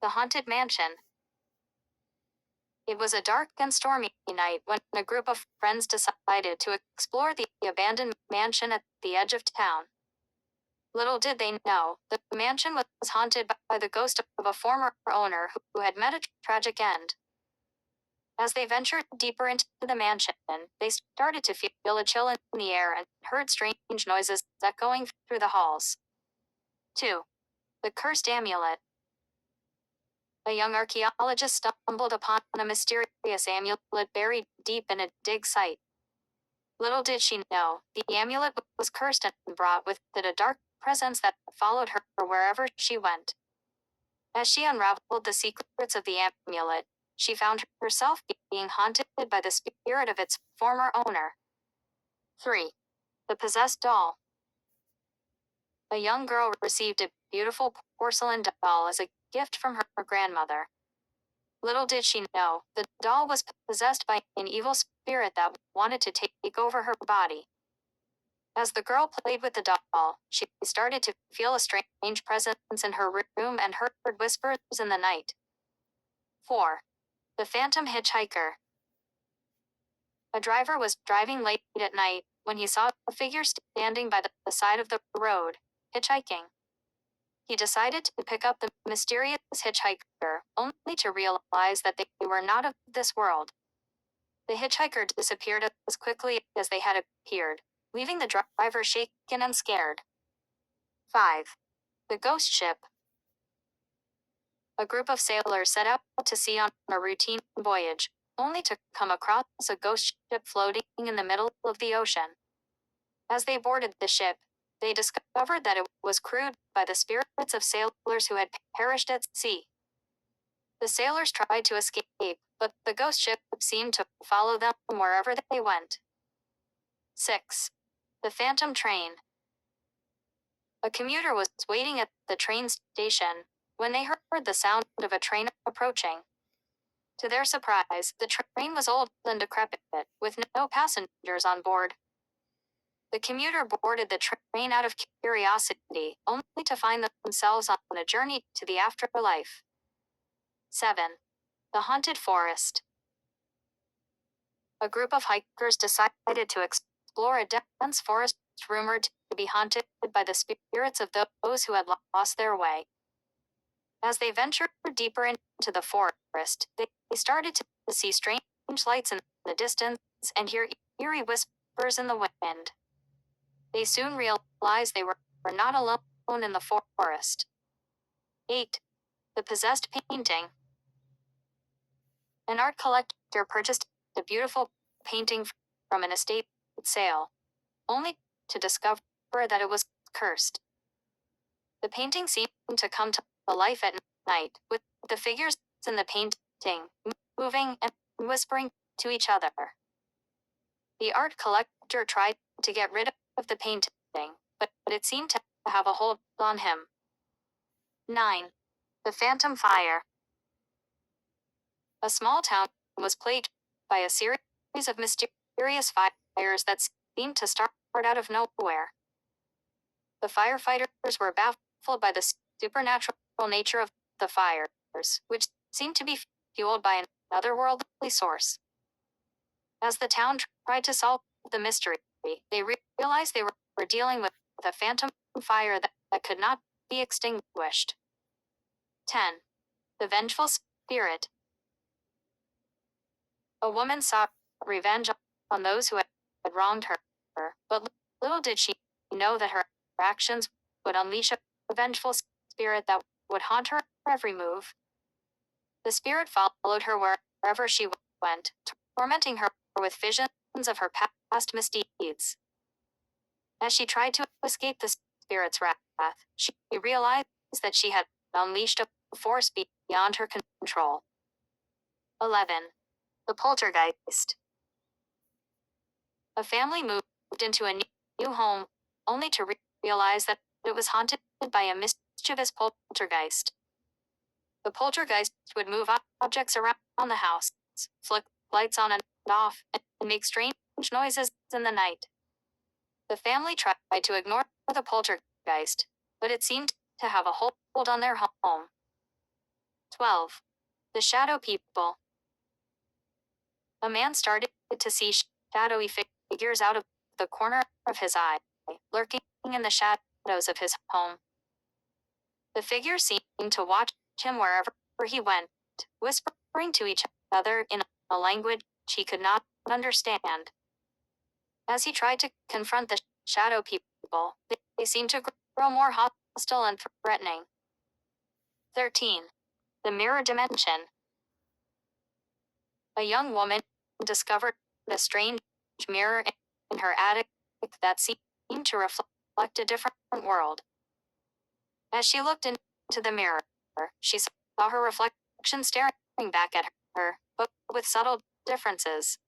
The Haunted Mansion. It was a dark and stormy night when a group of friends decided to explore the abandoned mansion at the edge of town. Little did they know, the mansion was haunted by the ghost of a former owner who had met a tragic end. As they ventured deeper into the mansion, they started to feel a chill in the air and heard strange noises echoing through the halls. 2. The Cursed Amulet. A young archaeologist stumbled upon a mysterious amulet buried deep in a dig site. Little did she know, the amulet was cursed and brought with it a dark presence that followed her wherever she went. As she unraveled the secrets of the amulet, she found herself being haunted by the spirit of its former owner. 3. The Possessed Doll. A young girl received a beautiful porcelain doll as a gift from her grandmother. Little did she know, the doll was possessed by an evil spirit that wanted to take over her body. As the girl played with the doll, she started to feel a strange presence in her room and heard whispers in the night. 4. The Phantom Hitchhiker. A driver was driving late at night when he saw a figure standing by the side of the road, hitchhiking. He decided to pick up the mysterious hitchhiker, only to realize that they were not of this world. The hitchhiker disappeared as quickly as they had appeared, leaving the driver shaken and scared. 5. The Ghost Ship. A group of sailors set out to sea on a routine voyage, only to come across a ghost ship floating in the middle of the ocean. As they boarded the ship, they discovered that it was crewed by the spirits of sailors who had perished at sea. The sailors tried to escape, but the ghost ship seemed to follow them wherever they went. 6. The Phantom Train. A commuter was waiting at the train station when they heard the sound of a train approaching. To their surprise, the train was old and decrepit, with no passengers on board. The commuter boarded the train out of curiosity, only to find themselves on a journey to the afterlife. 7. The Haunted Forest. A group of hikers decided to explore a dense forest rumored to be haunted by the spirits of those who had lost their way. As they ventured deeper into the forest, they started to see strange lights in the distance and hear eerie whispers in the wind. They soon realized they were not alone in the forest. 8. The Possessed Painting. An art collector purchased a beautiful painting from an estate sale, only to discover that it was cursed. The painting seemed to come to life at night, with the figures in the painting moving and whispering to each other. The art collector tried to get rid of the painting, but it seemed to have a hold on him. 9. The Phantom Fire. A small town was plagued by a series of mysterious fires that seemed to start out of nowhere. The firefighters were baffled by the supernatural nature of the fires, which seemed to be fueled by an otherworldly source. As the town tried to solve the mystery, they realized they were dealing with a phantom fire that could not be extinguished. 10. The Vengeful Spirit. A woman sought revenge on those who had wronged her, but little did she know that her actions would unleash a vengeful spirit that would haunt her every move. The spirit followed her wherever she went, tormenting her with visions of her past misdeeds. As she tried to escape the spirit's wrath, she realized that she had unleashed a force beyond her control. 11. The Poltergeist. A family moved into a new home, only to realize that it was haunted by a mischievous poltergeist. The poltergeist would move objects around the house, flick lights on and off, and make strange noises in the night. The family tried to ignore the poltergeist, but it seemed to have a hold on their home. 12. The Shadow People. A man started to see shadowy figures out of the corner of his eye, lurking in the shadows of his home. The figures seemed to watch him wherever he went, whispering to each other in a language he could not understand. As he tried to confront the shadow people, they seemed to grow more hostile and threatening. 13. The Mirror Dimension. A young woman discovered a strange mirror in her attic that seemed to reflect a different world. As she looked into the mirror, she saw her reflection staring back at her, but with subtle differences.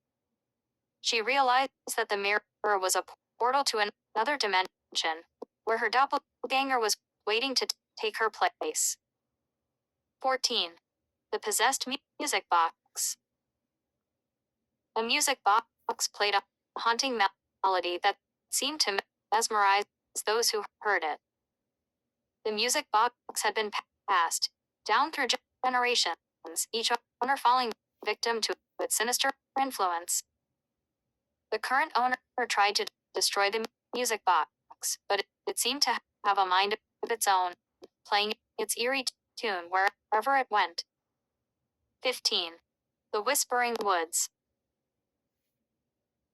She realized that the mirror was a portal to another dimension, where her doppelganger was waiting to take her place. 14. The Possessed Music Box. A music box played a haunting melody that seemed to mesmerize those who heard it. The music box had been passed down through generations, each owner falling victim to its sinister influence. The current owner tried to destroy the music box, but it seemed to have a mind of its own, playing its eerie tune wherever it went. 15. The Whispering Woods.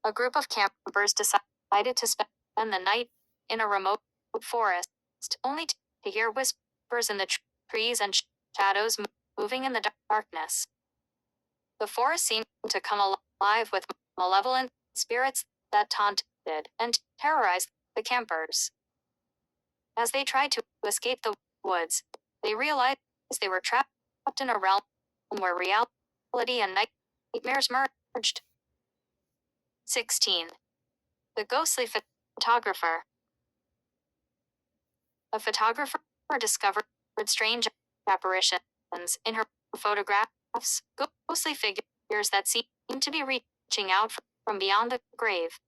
A group of campers decided to spend the night in a remote forest, only to hear whispers in the trees and shadows moving in the darkness. The forest seemed to come alive with malevolent spirits that taunted and terrorized the campers. As they tried to escape the woods, they realized they were trapped in a realm where reality and nightmares merged. 16. The Ghostly Photographer. A photographer discovered strange apparitions in her photographs, ghostly figures that seemed to be reaching out from beyond the grave.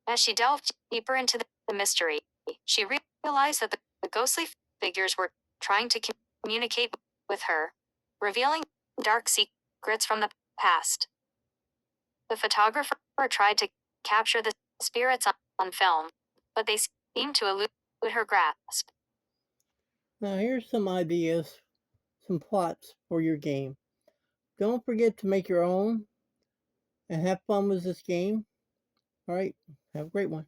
As she delved deeper into the mystery, she realized that the ghostly figures were trying to communicate with her, revealing dark secrets from the past. The photographer tried to capture the spirits on film, but they seemed to elude her grasp. Now here's some ideas, some plots for your game. Don't forget to make your own and have fun with this game. All right, have a great one.